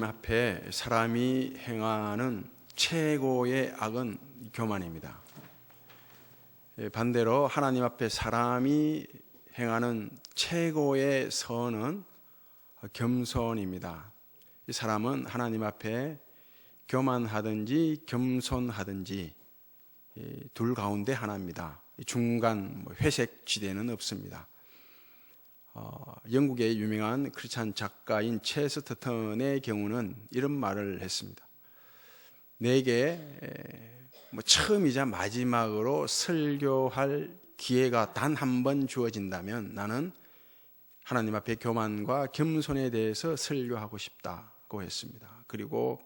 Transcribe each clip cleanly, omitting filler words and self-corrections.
하나님 앞에 사람이 행하는 최고의 악은 교만입니다. 반대로 하나님 앞에 사람이 행하는 최고의 선은 겸손입니다. 이 사람은 하나님 앞에 교만하든지 겸손하든지 둘 가운데 하나입니다. 중간 회색 지대는 없습니다. 영국의 유명한 크리스찬 작가인 체스터턴의 경우는 이런 말을 했습니다. 내게 처음이자 마지막으로 설교할 기회가 단 한 번 주어진다면 나는 하나님 앞에 교만과 겸손에 대해서 설교하고 싶다고 했습니다. 그리고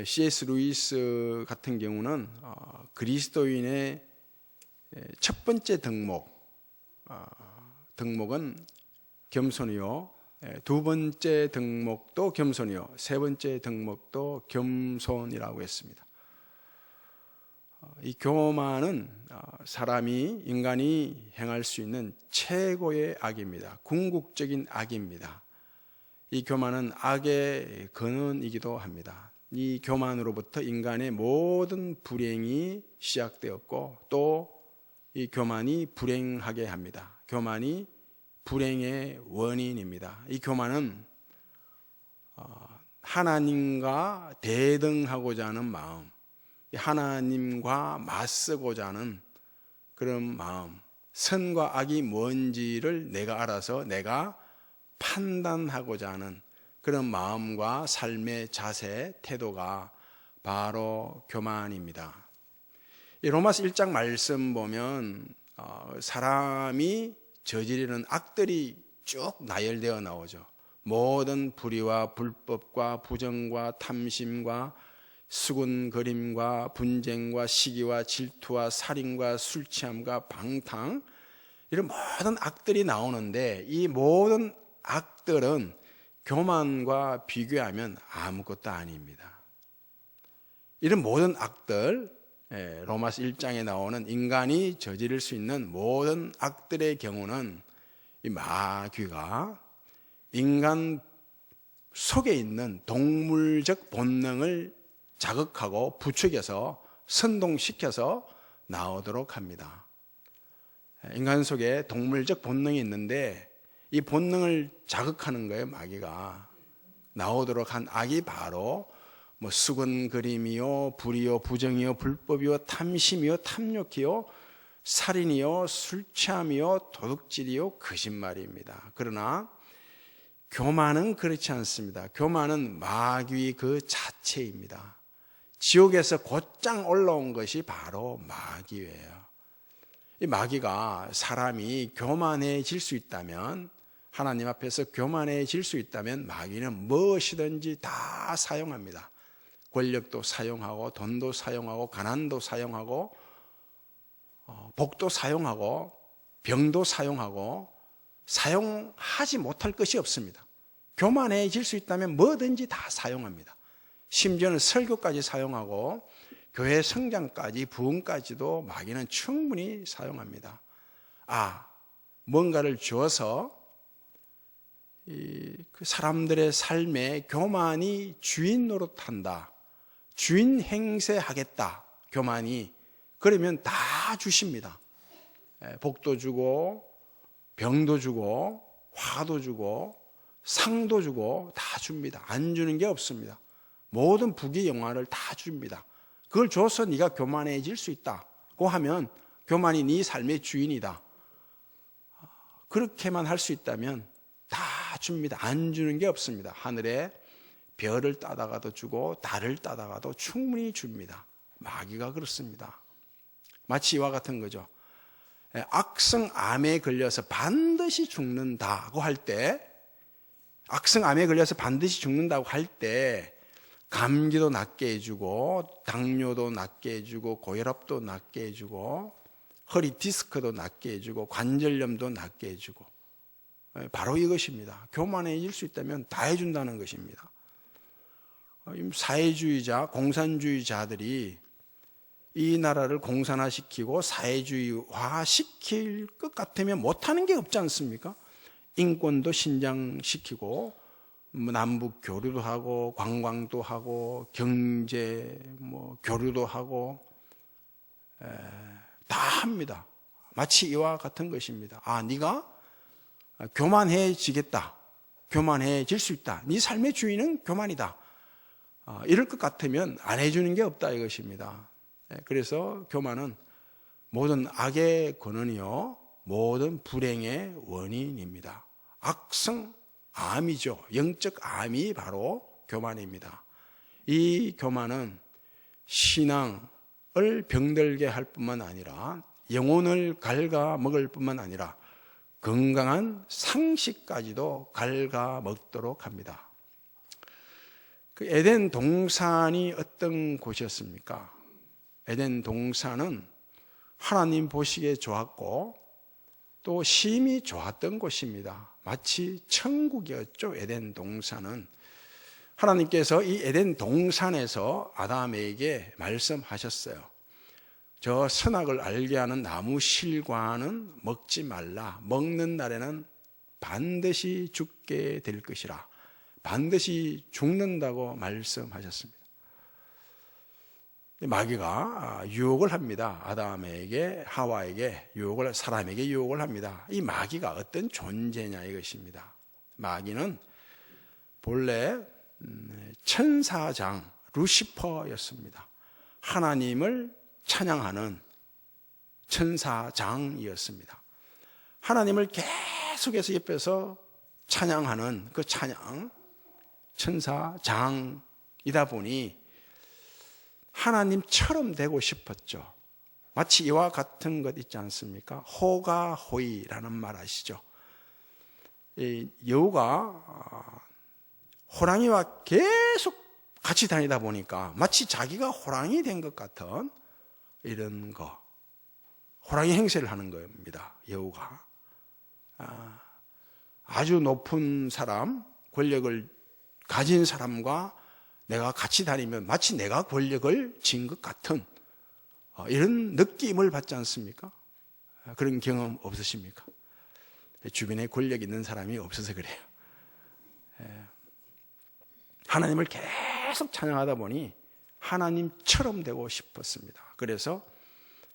C.S. 루이스 같은 경우는 그리스도인의 첫 번째 덕목은 겸손이요, 두 번째 덕목도 겸손이요, 세 번째 덕목도 겸손이라고 했습니다. 이 교만은 인간이 행할 수 있는 최고의 악입니다. 궁극적인 악입니다. 이 교만은 악의 근원이기도 합니다. 이 교만으로부터 인간의 모든 불행이 시작되었고 또 이 교만이 불행하게 합니다. 교만이 불행의 원인입니다. 이 교만은 하나님과 대등하고자 하는 마음, 하나님과 맞서고자 하는 그런 마음, 선과 악이 뭔지를 내가 알아서 내가 판단하고자 하는 그런 마음과 삶의 자세, 태도가 바로 교만입니다. 이 로마서 1장 말씀 보면 사람이 저지르는 악들이 쭉 나열되어 나오죠. 모든 불의와 불법과 부정과 탐심과 수군거림과 분쟁과 시기와 질투와 살인과 술취함과 방탕, 이런 모든 악들이 나오는데 이 모든 악들은 교만과 비교하면 아무것도 아닙니다. 이런 모든 악들, 로마서 1장에 나오는 인간이 저지를 수 있는 모든 악들의 경우는 이 마귀가 인간 속에 있는 동물적 본능을 자극하고 부추겨서 선동시켜서 나오도록 합니다. 인간 속에 동물적 본능이 있는데 이 본능을 자극하는 거예요. 마귀가 나오도록 한 악이 바로 수군거림이요, 불의요, 부정이요, 불법이요, 탐심이요, 탐욕이요, 살인이요, 술취함이요, 도둑질이요, 거짓말입니다. 그러나 교만은 그렇지 않습니다. 교만은 마귀 그 자체입니다. 지옥에서 곧장 올라온 것이 바로 마귀예요. 이 마귀가 사람이 교만해질 수 있다면, 하나님 앞에서 교만해질 수 있다면 마귀는 무엇이든지 다 사용합니다. 권력도 사용하고 돈도 사용하고 가난도 사용하고 복도 사용하고 병도 사용하고 사용하지 못할 것이 없습니다. 교만해질 수 있다면 뭐든지 다 사용합니다. 심지어는 설교까지 사용하고 교회 성장까지 부흥까지도 마귀는 충분히 사용합니다. 뭔가를 주어서 그 사람들의 삶에 교만이 주인 노릇한다, 주인 행세하겠다, 교만이 그러면 다 주십니다. 복도 주고 병도 주고 화도 주고 상도 주고 다 줍니다. 안 주는 게 없습니다. 모든 부귀 영화를 다 줍니다. 그걸 줘서 네가 교만해질 수 있다고 하면 교만이 네 삶의 주인이다, 그렇게만 할 수 있다면 다 줍니다. 안 주는 게 없습니다. 하늘에 별을 따다가도 주고 달을 따다가도 충분히 줍니다. 마귀가 그렇습니다. 마치 이와 같은 거죠. 악성암에 걸려서 반드시 죽는다고 할 때, 악성암에 걸려서 반드시 죽는다고 할 때 감기도 낫게 해주고 당뇨도 낫게 해주고 고혈압도 낫게 해주고 허리 디스크도 낫게 해주고 관절염도 낫게 해주고, 바로 이것입니다. 교만해질 수 있다면 다 해준다는 것입니다. 사회주의자, 공산주의자들이 이 나라를 공산화시키고 사회주의화 시킬 것 같으면 못하는 게 없지 않습니까? 인권도 신장시키고 남북 교류도 하고 관광도 하고 경제 교류도 하고 다 합니다. 마치 이와 같은 것입니다. 네가 교만해지겠다. 교만해질 수 있다. 네 삶의 주인은 교만이다. 이럴 것 같으면 안 해주는 게 없다 이것입니다. 그래서 교만은 모든 악의 근원이요 모든 불행의 원인입니다. 악성 암이죠. 영적 암이 바로 교만입니다. 이 교만은 신앙을 병들게 할 뿐만 아니라 영혼을 갉아먹을 뿐만 아니라 건강한 상식까지도 갉아먹도록 합니다. 그 에덴 동산이 어떤 곳이었습니까? 에덴 동산은 하나님 보시기에 좋았고 또 심히 좋았던 곳입니다. 마치 천국이었죠. 에덴 동산은. 하나님께서 이 에덴 동산에서 아담에게 말씀하셨어요. 저 선악을 알게 하는 나무 실과는 먹지 말라. 먹는 날에는 반드시 죽게 될 것이라. 반드시 죽는다고 말씀하셨습니다. 마귀가 유혹을 합니다. 아담에게, 하와에게 유혹을, 사람에게 유혹을 합니다. 이 마귀가 어떤 존재냐 이것입니다. 마귀는 본래 천사장 루시퍼였습니다. 하나님을 찬양하는 천사장이었습니다. 하나님을 계속해서 옆에서 찬양하는 그 찬양, 천사장이다 보니 하나님처럼 되고 싶었죠. 마치 이와 같은 것 있지 않습니까? 호가호이라는 말 아시죠? 이 여우가 호랑이와 계속 같이 다니다 보니까 마치 자기가 호랑이 된 것 같은 이런 거, 호랑이 행세를 하는 겁니다. 여우가 아주 높은 사람, 권력을 가진 사람과 내가 같이 다니면 마치 내가 권력을 쥔 것 같은 이런 느낌을 받지 않습니까? 그런 경험 없으십니까? 주변에 권력 있는 사람이 없어서 그래요. 하나님을 계속 찬양하다 보니 하나님처럼 되고 싶었습니다. 그래서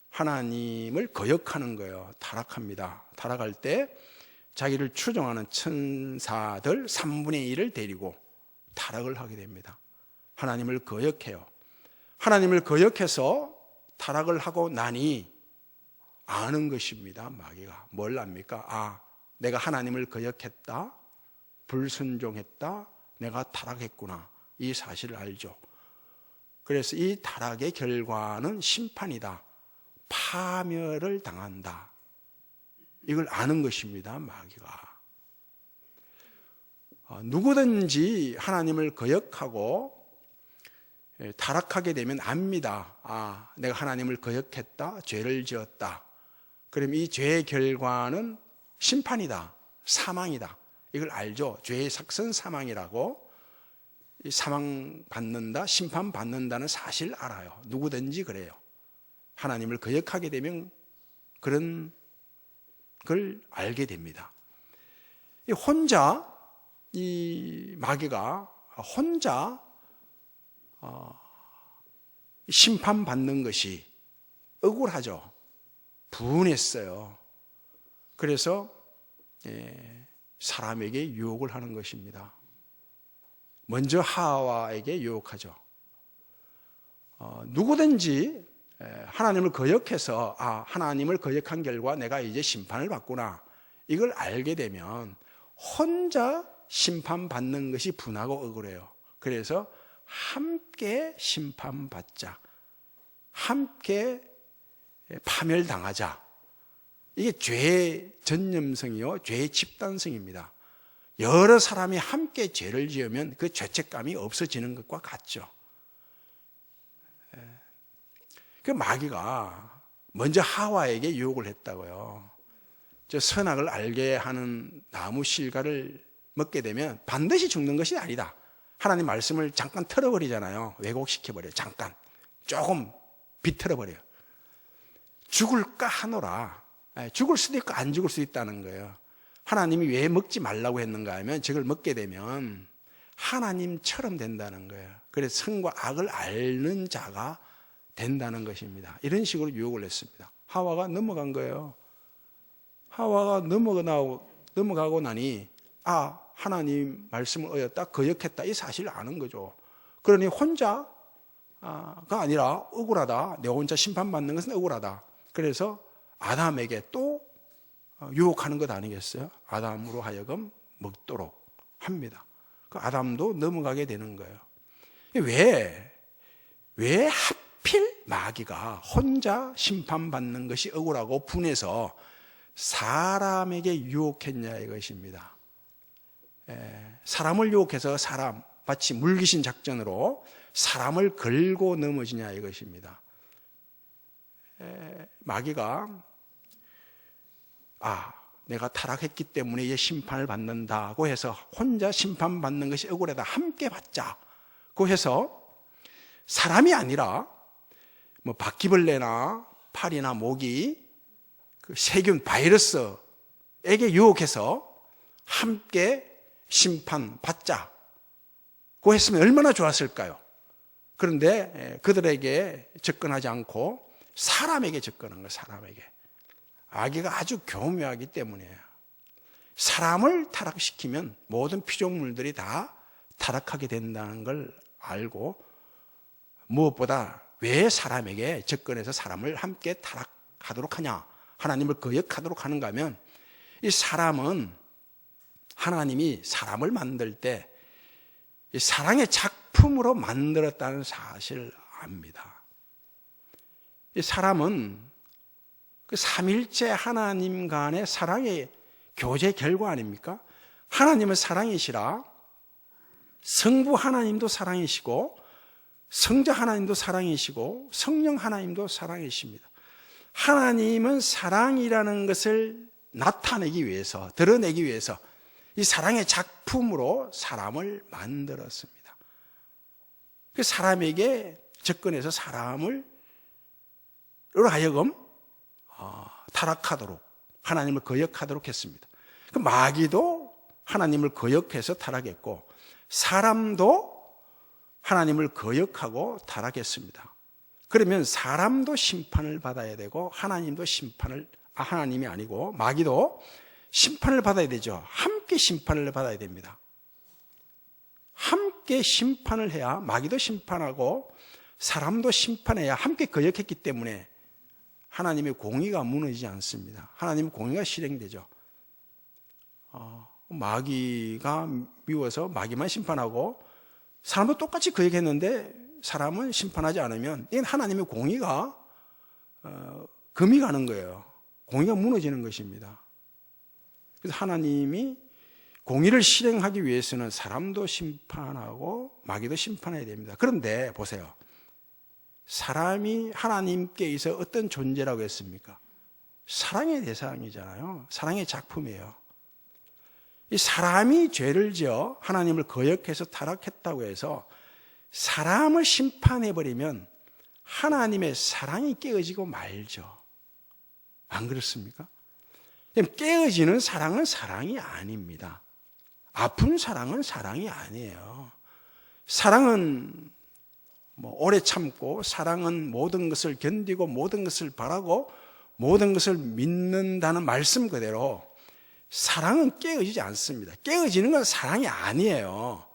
하나님을 거역하는 거예요. 타락합니다. 타락할 때 자기를 추종하는 천사들 3분의 1을 데리고 타락을 하게 됩니다. 하나님을 거역해요. 하나님을 거역해서 타락을 하고 나니 아는 것입니다. 마귀가 뭘 압니까? 내가 하나님을 거역했다, 불순종했다, 내가 타락했구나, 이 사실을 알죠. 그래서 이 타락의 결과는 심판이다, 파멸을 당한다, 이걸 아는 것입니다. 마귀가. 누구든지 하나님을 거역하고 타락하게 되면 압니다. 내가 하나님을 거역했다, 죄를 지었다. 그럼 이 죄의 결과는 심판이다, 사망이다. 이걸 알죠. 죄의 삭선 사망이라고. 사망 받는다, 심판 받는다는 사실 알아요. 누구든지 그래요. 하나님을 거역하게 되면 그런 걸 알게 됩니다. 혼자 이 마귀가 혼자 심판받는 것이 억울하죠. 분했어요. 그래서 사람에게 유혹을 하는 것입니다. 먼저 하와에게 유혹하죠. 누구든지 하나님을 거역해서 하나님을 거역한 결과 내가 이제 심판을 받구나, 이걸 알게 되면 혼자 심판받는 것이 분하고 억울해요. 그래서 함께 심판받자, 함께 파멸당하자. 이게 죄의 전념성이요, 죄의 집단성입니다. 여러 사람이 함께 죄를 지으면 그 죄책감이 없어지는 것과 같죠. 그 마귀가 먼저 하와에게 유혹을 했다고요. 저 선악을 알게 하는 나무 실과를 먹게 되면 반드시 죽는 것이 아니다. 하나님 말씀을 잠깐 틀어버리잖아요. 왜곡시켜버려요. 잠깐 조금 비틀어버려요. 죽을까 하노라. 죽을 수도 있고 안 죽을 수도 있다는 거예요. 하나님이 왜 먹지 말라고 했는가 하면 저걸 먹게 되면 하나님처럼 된다는 거예요. 그래서 선과 악을 앓는 자가 된다는 것입니다. 이런 식으로 유혹을 했습니다. 하와가 넘어간 거예요. 하와가 넘어가고 나니 하나님 말씀을 어겼다, 거역했다, 이 사실을 아는 거죠. 그러니 혼자가 아니라 억울하다, 내 혼자 심판받는 것은 억울하다. 그래서 아담에게 또 유혹하는 것 아니겠어요? 아담으로 하여금 먹도록 합니다. 그 아담도 넘어가게 되는 거예요. 왜 하필 마귀가 혼자 심판받는 것이 억울하고 분해서 사람에게 유혹했냐 이것입니다. 사람을 유혹해서 마치 물귀신 작전으로 사람을 걸고 넘어지냐 이것입니다. 마귀가 내가 타락했기 때문에 이 심판을 받는다고 해서 혼자 심판받는 것이 억울하다, 함께 받자고 해서 사람이 아니라 바퀴벌레나 파리나 모기, 그 세균, 바이러스에게 유혹해서 함께 심판받자고 했으면 얼마나 좋았을까요? 그런데 그들에게 접근하지 않고 사람에게 접근한 거예요. 사람에게. 마귀가 아주 교묘하기 때문이에요. 사람을 타락시키면 모든 피조물들이 다 타락하게 된다는 걸 알고, 무엇보다 왜 사람에게 접근해서 사람을 함께 타락하도록 하냐, 하나님을 거역하도록 하는가 하면, 이 사람은 하나님이 사람을 만들 때 사랑의 작품으로 만들었다는 사실을 압니다. 이 사람은 그 삼일째 하나님 간의 사랑의 교제 결과 아닙니까? 하나님은 사랑이시라 성부 하나님도 사랑이시고 성자 하나님도 사랑이시고 성령 하나님도 사랑이십니다. 하나님은 사랑이라는 것을 나타내기 위해서, 드러내기 위해서 이 사랑의 작품으로 사람을 만들었습니다. 그 사람에게 접근해서 사람을 하여금 타락하도록, 하나님을 거역하도록 했습니다. 그 마귀도 하나님을 거역해서 타락했고 사람도 하나님을 거역하고 타락했습니다. 그러면 사람도 심판을 받아야 되고 하나님도 하나님이 아니고 마귀도 심판을 받아야 되죠. 함께 심판을 받아야 됩니다. 함께 심판을 해야, 마귀도 심판하고 사람도 심판해야, 함께 거역했기 때문에 하나님의 공의가 무너지지 않습니다. 하나님의 공의가 실행되죠. 마귀가 미워서 마귀만 심판하고 사람도 똑같이 거역했는데 사람은 심판하지 않으면 이건 하나님의 공의가 금이 가는 거예요. 공의가 무너지는 것입니다. 그래서 하나님이 공의를 실행하기 위해서는 사람도 심판하고 마귀도 심판해야 됩니다. 그런데 보세요. 사람이 하나님께 있어 어떤 존재라고 했습니까? 사랑의 대상이잖아요. 사랑의 작품이에요. 이 사람이 죄를 지어 하나님을 거역해서 타락했다고 해서 사람을 심판해버리면 하나님의 사랑이 깨어지고 말죠. 안 그렇습니까? 깨어지는 사랑은 사랑이 아닙니다. 아픈 사랑은 사랑이 아니에요. 사랑은 오래 참고, 사랑은 모든 것을 견디고 모든 것을 바라고 모든 것을 믿는다는 말씀 그대로 사랑은 깨어지지 않습니다. 깨어지는 건 사랑이 아니에요.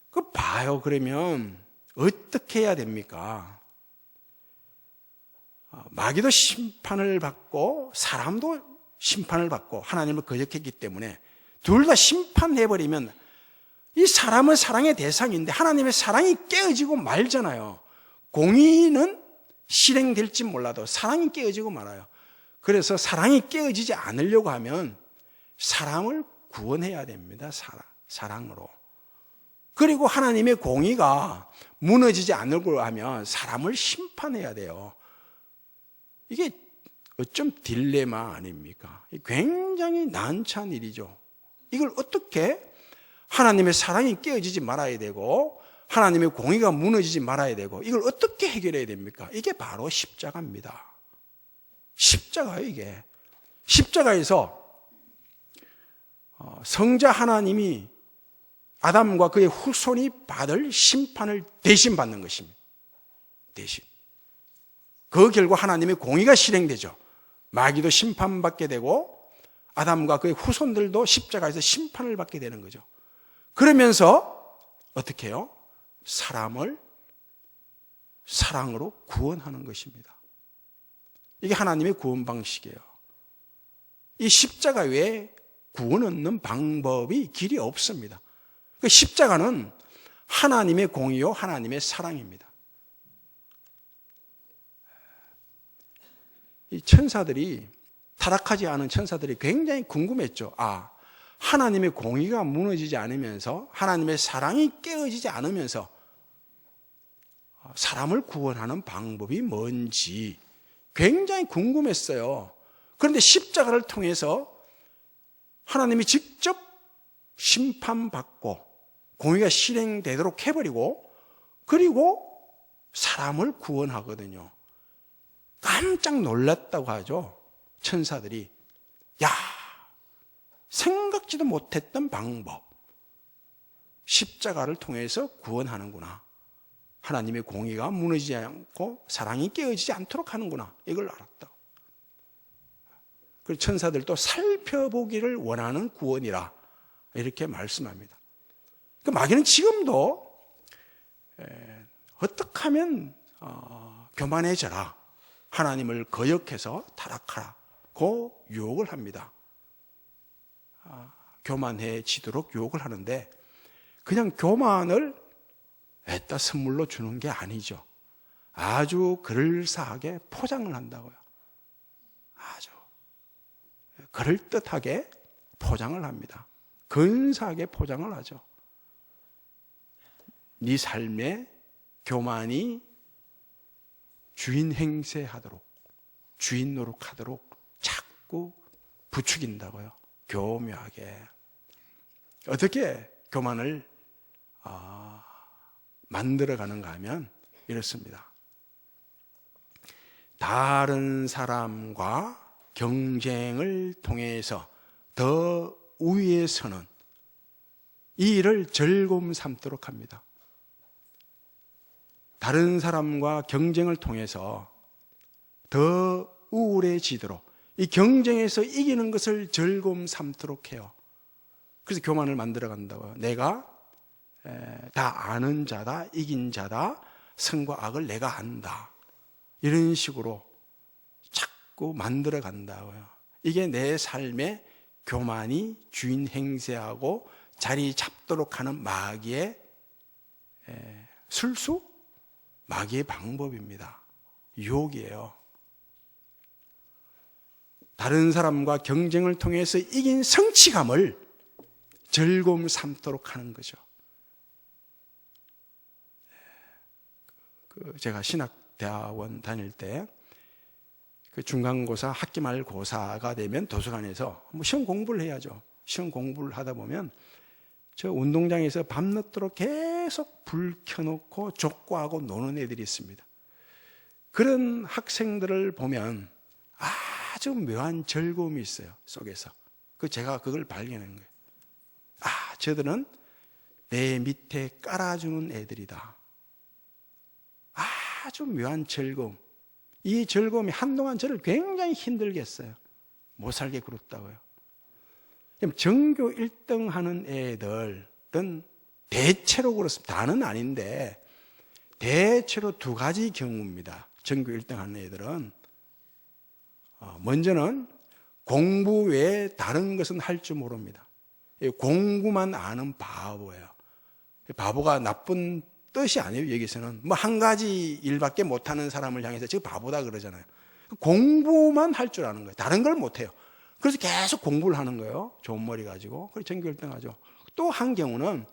그 봐요. 그러면 어떻게 해야 됩니까? 마귀도 심판을 받고 사람도 심판을 받고 하나님을 거역했기 때문에 둘 다 심판해버리면 이 사람은 사랑의 대상인데 하나님의 사랑이 깨어지고 말잖아요. 공의는 실행될지 몰라도 사랑이 깨어지고 말아요. 그래서 사랑이 깨어지지 않으려고 하면 사람을 구원해야 됩니다. 사랑으로. 그리고 하나님의 공의가 무너지지 않으려고 하면 사람을 심판해야 돼요. 이게 어쩜 딜레마 아닙니까? 굉장히 난처한 일이죠. 이걸 어떻게 하나님의 사랑이 깨어지지 말아야 되고 하나님의 공의가 무너지지 말아야 되고 이걸 어떻게 해결해야 됩니까? 이게 바로 십자가입니다. 십자가예요, 이게. 십자가에서 성자 하나님이 아담과 그의 후손이 받을 심판을 대신 받는 것입니다. 대신. 그 결과 하나님의 공의가 실행되죠. 마귀도 심판받게 되고 아담과 그의 후손들도 십자가에서 심판을 받게 되는 거죠. 그러면서 어떻게 해요? 사람을 사랑으로 구원하는 것입니다. 이게 하나님의 구원 방식이에요. 이 십자가 외에 구원 얻는 방법이 길이 없습니다. 그 십자가는 하나님의 공의요 하나님의 사랑입니다. 이 천사들이, 타락하지 않은 천사들이 굉장히 궁금했죠. 하나님의 공의가 무너지지 않으면서 하나님의 사랑이 깨어지지 않으면서 사람을 구원하는 방법이 뭔지 굉장히 궁금했어요. 그런데 십자가를 통해서 하나님이 직접 심판받고 공의가 실행되도록 해버리고 그리고 사람을 구원하거든요. 깜짝 놀랐다고 하죠. 천사들이. 생각지도 못했던 방법. 십자가를 통해서 구원하는구나. 하나님의 공의가 무너지지 않고 사랑이 깨어지지 않도록 하는구나. 이걸 알았다. 그리고 천사들도 살펴보기를 원하는 구원이라 이렇게 말씀합니다. 마귀는 지금도 어떻게 하면 교만해져라, 하나님을 거역해서 타락하라고 유혹을 합니다. 교만해지도록 유혹을 하는데 그냥 교만을 애따 선물로 주는 게 아니죠. 아주 그럴싸하게 포장을 한다고요. 아주 그럴듯하게 포장을 합니다. 근사하게 포장을 하죠. 네 삶에 교만이 주인 행세하도록, 주인 노릇하도록 자꾸 부추긴다고요. 교묘하게. 어떻게 교만을 만들어가는가 하면 이렇습니다. 다른 사람과 경쟁을 통해서 더 우위에 서는 이 일을 즐거움 삼도록 합니다. 다른 사람과 경쟁을 통해서 더 우울해지도록, 이 경쟁에서 이기는 것을 즐거움 삼도록 해요. 그래서 교만을 만들어 간다고요. 내가 다 아는 자다, 이긴 자다, 선과 악을 내가 안다. 이런 식으로 자꾸 만들어 간다고요. 이게 내 삶에 교만이 주인 행세하고 자리 잡도록 하는 마귀의 술수? 마귀의 방법입니다. 유혹이에요. 다른 사람과 경쟁을 통해서 이긴 성취감을 즐거움 삼도록 하는 거죠. 제가 신학대학원 다닐 때 그 중간고사, 학기말고사가 되면 도서관에서 시험 공부를 해야죠. 시험 공부를 하다 보면 저 운동장에서 밤늦도록 계속 불 켜놓고 족구하고 노는 애들이 있습니다. 그런 학생들을 보면 아주 묘한 즐거움이 있어요, 속에서. 제가 그걸 발견한 거예요. 저들은 내 밑에 깔아주는 애들이다. 아주 묘한 즐거움. 이 즐거움이 한동안 저를 굉장히 힘들게 했어요. 못 살게 굴었다고요. 전교 1등 하는 애들은 대체로 그렇습니다. 다는 아닌데 대체로 두 가지 경우입니다. 전교 1등 하는 애들은 먼저는 공부 외에 다른 것은 할 줄 모릅니다. 공부만 아는 바보예요. 바보가 나쁜 뜻이 아니에요. 여기서는 한 가지 일밖에 못하는 사람을 향해서 지금 바보다 그러잖아요. 공부만 할 줄 아는 거예요. 다른 걸 못해요. 그래서 계속 공부를 하는 거예요. 좋은 머리 가지고. 그래서 전교 1등 하죠. 또 한 경우는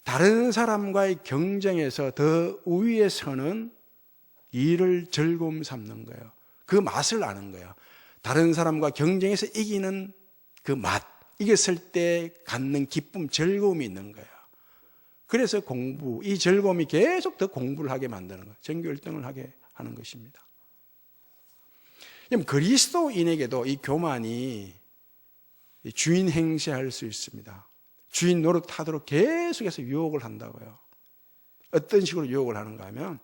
다른 사람과의 경쟁에서 더 우위에 서는 일을 즐거움 삼는 거예요. 그 맛을 아는 거예요. 다른 사람과 경쟁에서 이기는 그 맛, 이겼을 때 갖는 기쁨, 즐거움이 있는 거예요. 그래서 이 즐거움이 계속 더 공부를 하게 만드는 거예요. 전교 1등을 하게 하는 것입니다. 그리스도인에게도 이 교만이 주인 행세할 수 있습니다. 주인 노릇하도록 계속해서 유혹을 한다고요. 어떤 식으로 유혹을 하는가 하면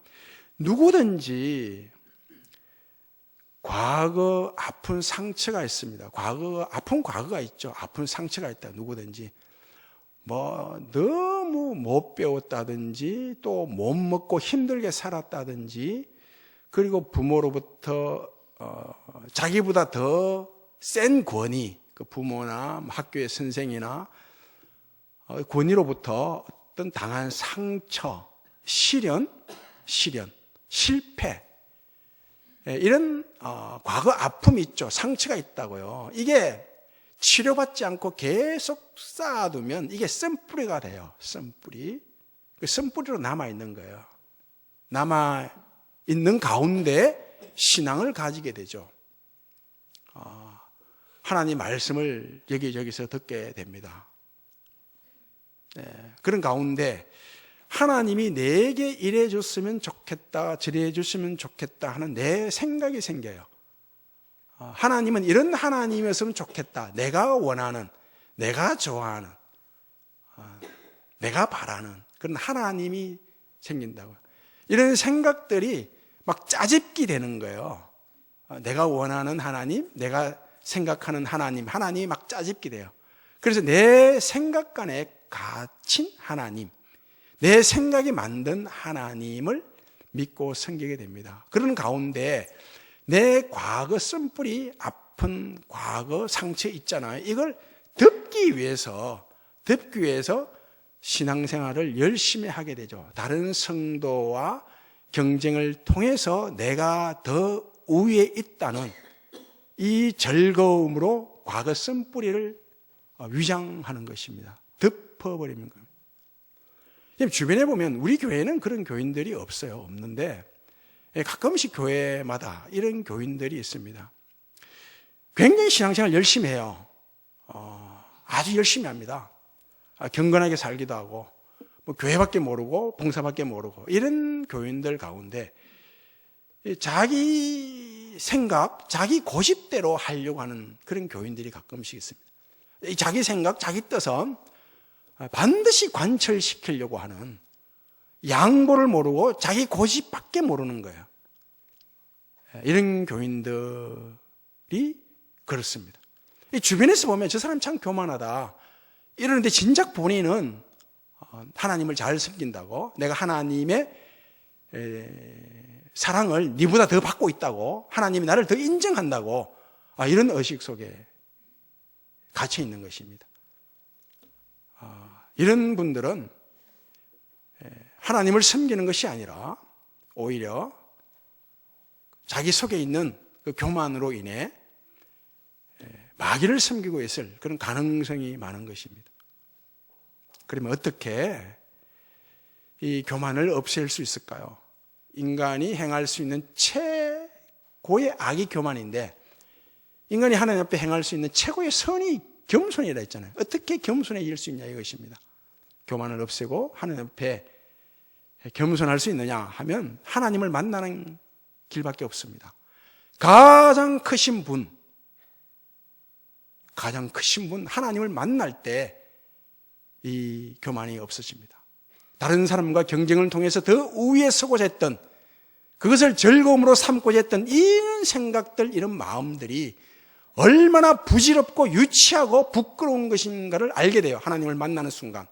누구든지 과거 아픈 상처가 있습니다. 아픈 과거가 있죠. 아픈 상처가 있다. 누구든지 너무 못 배웠다든지 또 못 먹고 힘들게 살았다든지 그리고 부모로부터 자기보다 더 센 권위, 그 부모나 학교의 선생이나 권위로부터 어떤 당한 상처, 시련, 실패 이런 과거 아픔이 있죠. 상처가 있다고요. 이게 치료받지 않고 계속 쌓아두면 이게 쓴뿌리가 돼요. 쓴뿌리. 그 쓴뿌리로 남아있는 거예요. 남아있는 가운데 신앙을 가지게 되죠. 하나님 말씀을 여기저기서 듣게 됩니다. 그런 가운데 하나님이 내게 이래 줬으면 좋겠다, 저래 줬으면 좋겠다 하는 내 생각이 생겨요. 하나님은 이런 하나님이었으면 좋겠다. 내가 원하는, 내가 좋아하는, 내가 바라는 그런 하나님이 생긴다고요. 이런 생각들이 막 짜집기 되는 거예요. 내가 원하는 하나님, 내가 생각하는 하나님이 막 짜집기 돼요. 그래서 내 생각관에 갇힌 하나님, 내 생각이 만든 하나님을 믿고 섬기게 됩니다. 그런 가운데 내 과거 쓴뿌리 아픈 과거 상처 있잖아요. 이걸 덮기 위해서 신앙생활을 열심히 하게 되죠. 다른 성도와 경쟁을 통해서 내가 더 우위에 있다는 이 즐거움으로 과거 쓴뿌리를 위장하는 것입니다. 덮어버리는 겁니다. 주변에 보면 우리 교회는 그런 교인들이 없는데 가끔씩 교회마다 이런 교인들이 있습니다. 굉장히 신앙생활 열심히 해요. 아주 열심히 합니다. 경건하게 살기도 하고 교회밖에 모르고 봉사밖에 모르고 이런 교인들 가운데 자기 생각, 자기 고집대로 하려고 하는 그런 교인들이 가끔씩 있습니다. 자기 생각, 자기 뜻은 반드시 관철시키려고 하는, 양보를 모르고 자기 고집밖에 모르는 거예요. 이런 교인들이 그렇습니다. 주변에서 보면 저 사람 참 교만하다 이러는데 진작 본인은 하나님을 잘 섬긴다고, 내가 하나님의 사랑을 니보다 더 받고 있다고, 하나님이 나를 더 인정한다고, 이런 의식 속에 갇혀 있는 것입니다. 이런 분들은 하나님을 섬기는 것이 아니라 오히려 자기 속에 있는 그 교만으로 인해 마귀를 섬기고 있을 그런 가능성이 많은 것입니다. 그러면 어떻게 이 교만을 없앨 수 있을까요? 인간이 행할 수 있는 최고의 악이 교만인데, 인간이 하나님 앞에 행할 수 있는 최고의 선이 겸손이라 했잖아요. 어떻게 겸손해질 수 있냐 이것입니다. 교만을 없애고 하나님 앞에 겸손할 수 있느냐 하면 하나님을 만나는 길밖에 없습니다. 가장 크신 분 하나님을 만날 때 이 교만이 없어집니다. 다른 사람과 경쟁을 통해서 더 우위에 서고자 했던, 그것을 즐거움으로 삼고자 했던 이런 생각들, 이런 마음들이 얼마나 부질없고 유치하고 부끄러운 것인가를 알게 돼요. 하나님을 만나는 순간.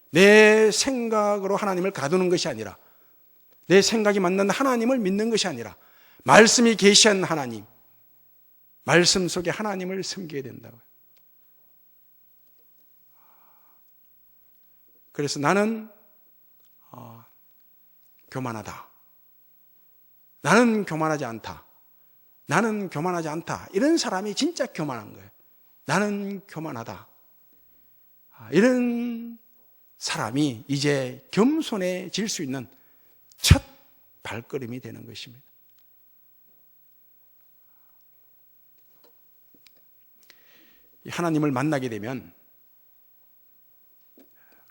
내 생각으로 하나님을 가두는 것이 아니라, 내 생각이 맞는 하나님을 믿는 것이 아니라 말씀이 계시한 하나님, 말씀 속에 하나님을 섬기게 된다고요. 그래서 나는 교만하다, 나는 교만하지 않다, 나는 교만하지 않다, 이런 사람이 진짜 교만한 거예요. 나는 교만하다, 이런 사람이 이제 겸손해질 수 있는 첫 발걸음이 되는 것입니다. 하나님을 만나게 되면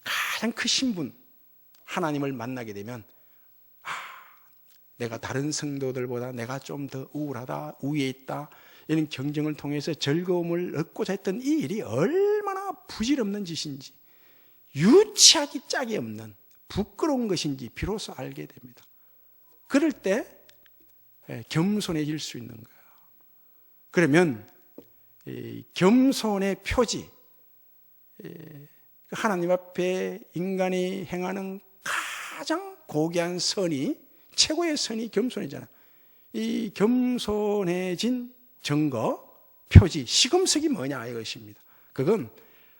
가장 크신 분 하나님을 만나게 되면 내가 다른 성도들보다 내가 좀 더 우월하다, 우위에 있다, 이런 경쟁을 통해서 즐거움을 얻고자 했던 이 일이 얼마나 부질없는 짓인지, 유치하기 짝이 없는 부끄러운 것인지 비로소 알게 됩니다. 그럴 때 겸손해질 수 있는 거예요. 그러면 이 겸손의 표지, 하나님 앞에 인간이 행하는 가장 고귀한 선이, 최고의 선이 겸손이잖아요. 이 겸손해진 증거, 표지, 시금석이 뭐냐 이것입니다. 그건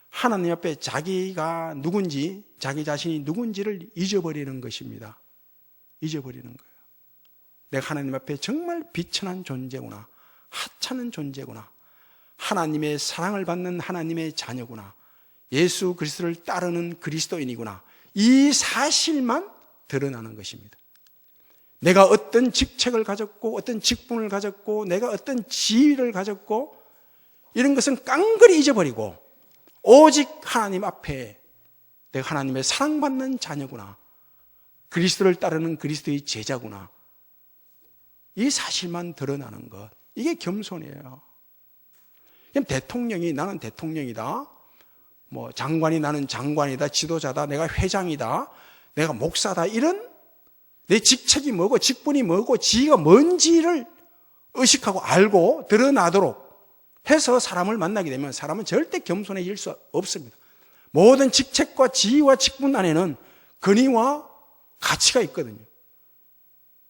하나님 앞에 자기가 누군지, 자기 자신이 누군지를 잊어버리는 것입니다. 잊어버리는 거예요. 내가 하나님 앞에 정말 비천한 존재구나, 하찮은 존재구나, 하나님의 사랑을 받는 하나님의 자녀구나, 예수 그리스도를 따르는 그리스도인이구나, 이 사실만 드러나는 것입니다. 내가 어떤 직책을 가졌고, 어떤 직분을 가졌고, 내가 어떤 지위를 가졌고, 이런 것은 깡그리 잊어버리고 오직 하나님 앞에 내가 하나님의 사랑받는 자녀구나, 그리스도를 따르는 그리스도의 제자구나, 이 사실만 드러나는 것, 이게 겸손이에요. 대통령이 나는 대통령이다, 뭐 장관이 나는 장관이다, 지도자다, 내가 회장이다, 내가 목사다, 이런 내 직책이 뭐고 직분이 뭐고 지위가 뭔지를 의식하고 알고 드러나도록 해서 사람을 만나게 되면 사람은 절대 겸손해질 수 없습니다. 모든 직책과 지위와 직분 안에는 권위와 가치가 있거든요.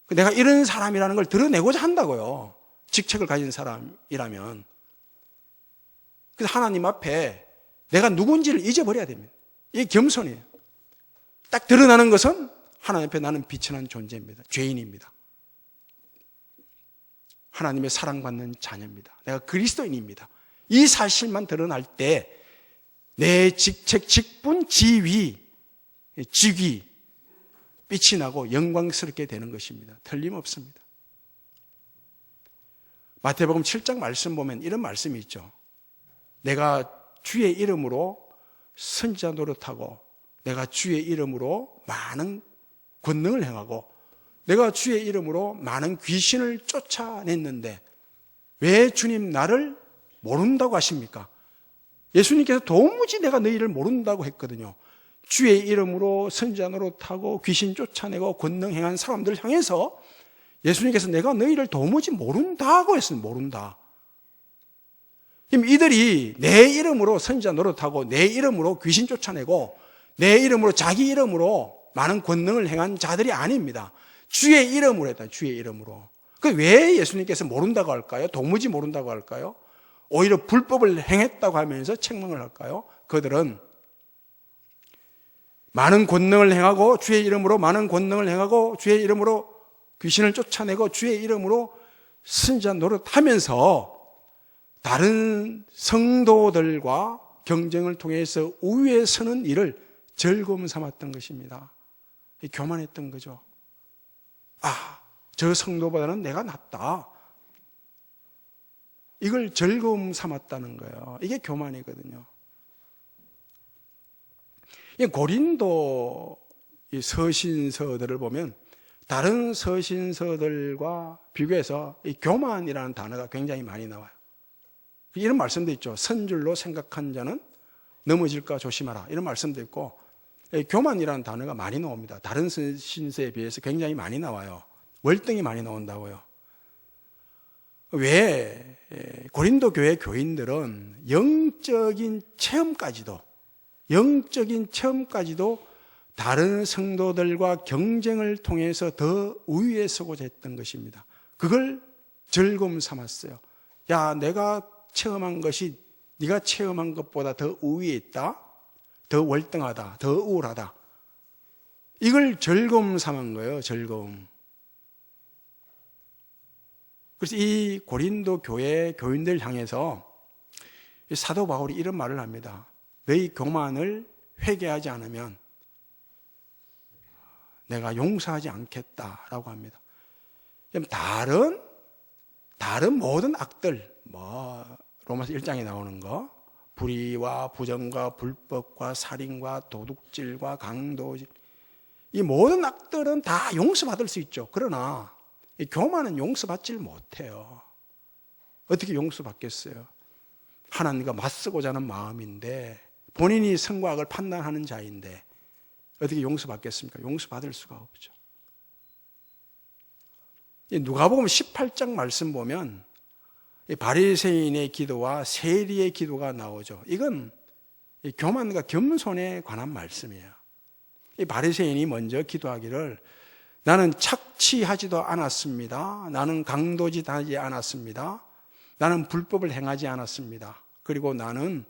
내가 이런 사람이라는 걸 드러내고자 한다고요. 직책을 가진 사람이라면. 그래서 하나님 앞에 내가 누군지를 잊어버려야 됩니다. 이게 겸손이에요. 딱 드러나는 것은 하나님 앞에 나는 비천한 존재입니다. 죄인입니다. 하나님의 사랑받는 자녀입니다. 내가 그리스도인입니다. 이 사실만 드러날 때 내 직책, 직분, 지위, 직위 빛이 나고 영광스럽게 되는 것입니다. 틀림없습니다. 마태복음 7장 말씀 보면 이런 말씀이 있죠. 내가 주의 이름으로 선지자 노릇하고, 내가 주의 이름으로 많은 권능을 행하고, 내가 주의 이름으로 많은 귀신을 쫓아냈는데 왜 주님 나를 모른다고 하십니까? 예수님께서 도무지 내가 너희를 모른다고 했거든요. 주의 이름으로 선지자 노릇하고 귀신 쫓아내고 권능 행한 사람들을 향해서 예수님께서 내가 너희를 도무지 모른다고 했습니다. 모른다. 이들이 내 이름으로 선지자 노릇하고 내 이름으로 귀신 쫓아내고 내 이름으로 자기 이름으로 많은 권능을 행한 자들이 아닙니다. 주의 이름으로 했다. 주의 이름으로. 왜 예수님께서 모른다고 할까요? 도무지 모른다고 할까요? 오히려 불법을 행했다고 하면서 책망을 할까요? 그들은 많은 권능을 행하고 주의 이름으로 많은 권능을 행하고 주의 이름으로 귀신을 쫓아내고 주의 이름으로 선지자 노릇하면서 다른 성도들과 경쟁을 통해서 우위에 서는 일을 즐거움 삼았던 것입니다. 교만했던 거죠. 저 성도보다는 내가 낫다. 이걸 즐거움 삼았다는 거예요. 이게 교만이거든요. 고린도 서신서들을 보면 다른 서신서들과 비교해서 이 교만이라는 단어가 굉장히 많이 나와요. 이런 말씀도 있죠. 선줄로 생각한 자는 넘어질까 조심하라. 이런 말씀도 있고, 교만이라는 단어가 많이 나옵니다. 다른 서신서에 비해서 굉장히 많이 나와요. 월등히 많이 나온다고요. 왜 고린도 교회 교인들은 영적인 체험까지도 다른 성도들과 경쟁을 통해서 더 우위에 서고자 했던 것입니다. 그걸 즐거움 삼았어요. 야, 내가 체험한 것이 네가 체험한 것보다 더 우위에 있다, 더 월등하다, 더 우월하다. 이걸 즐거움 삼은 거예요. 즐거움. 그래서 이 고린도 교회 교인들 향해서 사도 바울이 이런 말을 합니다. 너희 교만을 회개하지 않으면 내가 용서하지 않겠다라고 합니다. 다른 모든 악들, 로마서 1장에 나오는 거, 불의와 부정과 불법과 살인과 도둑질과 강도질, 이 모든 악들은 다 용서받을 수 있죠. 그러나 이 교만은 용서받질 못해요. 어떻게 용서받겠어요? 하나님과 맞서고자 하는 마음인데 본인이 선과 악을 판단하는 자인데 어떻게 용서받겠습니까? 용서받을 수가 없죠. 누가복음 18장 말씀 보면 바리새인의 기도와 세리의 기도가 나오죠. 이건 교만과 겸손에 관한 말씀이에요. 이 바리새인이 먼저 기도하기를 나는 착취하지도 않았습니다. 나는 강도짓하지 않았습니다. 나는 불법을 행하지 않았습니다. 그리고 나는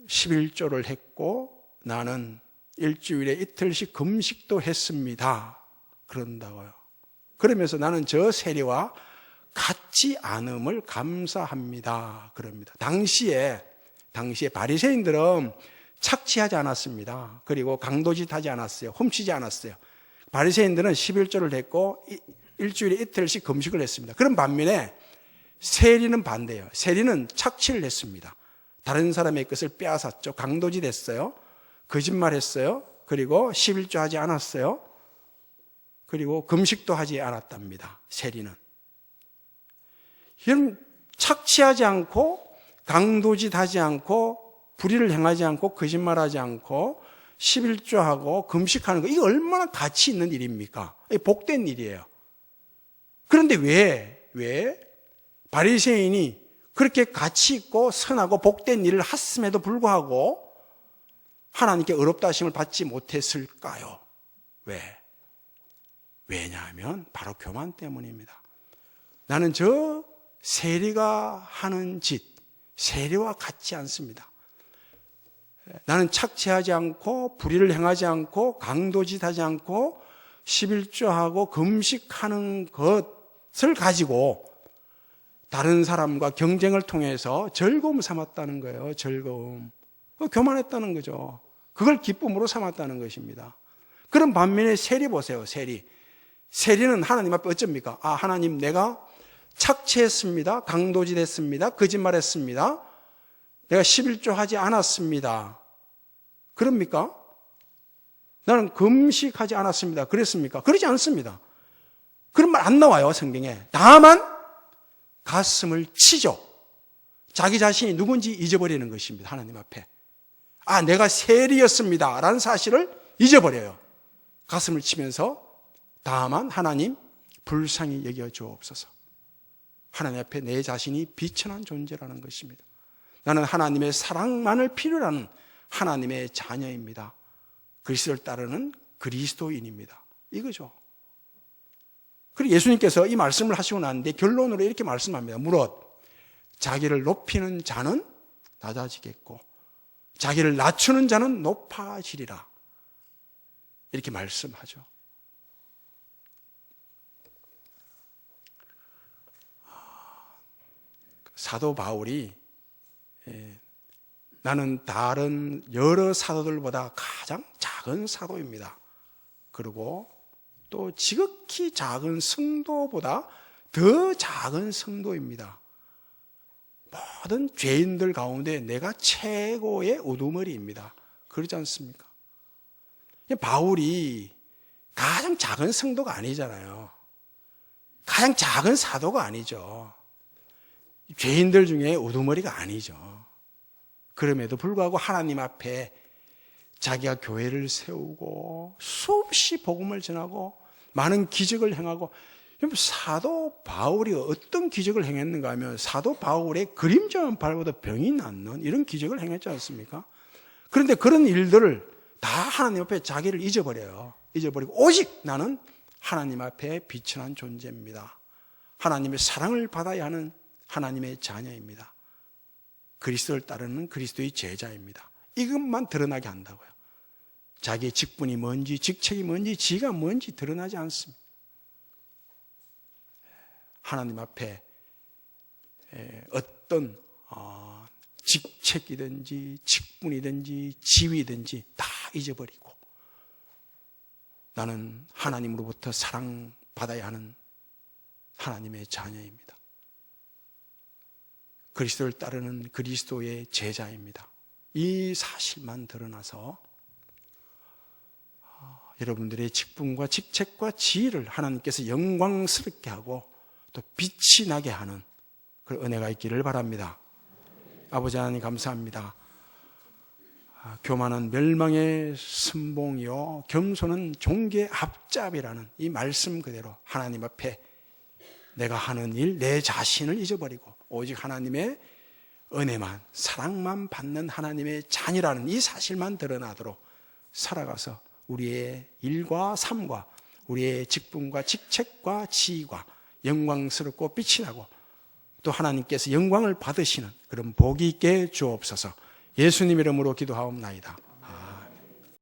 11조를 했고 나는 일주일에 이틀씩 금식도 했습니다. 그런다고요. 그러면서 나는 저 세리와 같지 않음을 감사합니다. 그럽니다. 당시에 바리새인들은 착취하지 않았습니다. 그리고 강도짓하지 않았어요. 훔치지 않았어요. 바리새인들은 11조를 했고 일주일에 이틀씩 금식을 했습니다. 그런 반면에 세리는 반대예요. 세리는 착취를 했습니다. 다른 사람의 것을 빼앗았죠. 강도짓했어요. 거짓말했어요. 그리고 11조 하지 않았어요. 그리고 금식도 하지 않았답니다. 세리는. 이런 착취하지 않고 강도짓하지 않고 불의를 행하지 않고 거짓말하지 않고 11조하고 금식하는 거, 이거 얼마나 가치 있는 일입니까? 복된 일이에요. 그런데 왜 바리새인이 그렇게 가치 있고 선하고 복된 일을 했음에도 불구하고 하나님께 의롭다 하심을 받지 못했을까요? 왜냐하면 바로 교만 때문입니다. 나는 저 세리가 하는 짓, 세리와 같지 않습니다. 나는 착취하지 않고 불의를 행하지 않고 강도짓하지 않고 11조하고 금식하는 것을 가지고 다른 사람과 경쟁을 통해서 즐거움 삼았다는 거예요. 즐거움. 교만했다는 거죠. 그걸 기쁨으로 삼았다는 것입니다. 그런 반면에 세리 보세요. 세리는 하나님 앞에 어쩝니까? 하나님, 내가 착취했습니다. 강도짓했습니다. 거짓말했습니다. 내가 11조 하지 않았습니다. 그럽니까? 나는 금식하지 않았습니다. 그랬습니까? 그러지 않습니다. 그런 말 안 나와요, 성경에. 다만 가슴을 치죠. 자기 자신이 누군지 잊어버리는 것입니다. 하나님 앞에. 내가 세리였습니다 라는 사실을 잊어버려요. 가슴을 치면서 다만 하나님 불쌍히 여겨 주옵소서. 하나님 앞에 내 자신이 비천한 존재라는 것입니다. 나는 하나님의 사랑만을 필요로 하는 하나님의 자녀입니다. 그리스도를 따르는 그리스도인입니다. 이거죠. 그리고 예수님께서 이 말씀을 하시고 나는데 결론으로 이렇게 말씀합니다. 무릇 자기를 높이는 자는 낮아지겠고 자기를 낮추는 자는 높아지리라. 이렇게 말씀하죠. 사도 바울이 나는 다른 여러 사도들보다 가장 작은 사도입니다. 그리고 또 지극히 작은 성도보다 더 작은 성도입니다. 모든 죄인들 가운데 내가 최고의 우두머리입니다. 그러지 않습니까? 바울이 가장 작은 성도가 아니잖아요. 가장 작은 사도가 아니죠. 죄인들 중에 우두머리가 아니죠. 그럼에도 불구하고 하나님 앞에 자기가 교회를 세우고 수없이 복음을 전하고 많은 기적을 행하고, 사도 바울이 어떤 기적을 행했는가 하면 사도 바울의 그림자만 밟아도 병이 낫는 이런 기적을 행했지 않습니까? 그런데 그런 일들을 다 하나님 앞에 자기를 잊어버려요. 잊어버리고 오직 나는 하나님 앞에 비천한 존재입니다. 하나님의 사랑을 받아야 하는 하나님의 자녀입니다. 그리스도를 따르는 그리스도의 제자입니다. 이것만 드러나게 한다고요. 자기의 직분이 뭔지, 직책이 뭔지, 지가 뭔지 드러나지 않습니다. 하나님 앞에 어떤 직책이든지 직분이든지 지위든지 다 잊어버리고 나는 하나님으로부터 사랑받아야 하는 하나님의 자녀입니다. 그리스도를 따르는 그리스도의 제자입니다. 이 사실만 드러나서 여러분들의 직분과 직책과 지위를 하나님께서 영광스럽게 하고 또 빛이 나게 하는 그런 은혜가 있기를 바랍니다. 아버지 하나님 감사합니다. 교만은 멸망의 선봉이요 겸손은 종교의 앞잡이라는 이 말씀 그대로 하나님 앞에 내가 하는 일, 내 자신을 잊어버리고 오직 하나님의 은혜만, 사랑만 받는 하나님의 자녀라는 이 사실만 드러나도록 살아가서 우리의 일과 삶과 우리의 직분과 직책과 지위가 영광스럽고 빛이 나고 또 하나님께서 영광을 받으시는 그런 복이 있게 주옵소서. 예수님 이름으로 기도하옵나이다.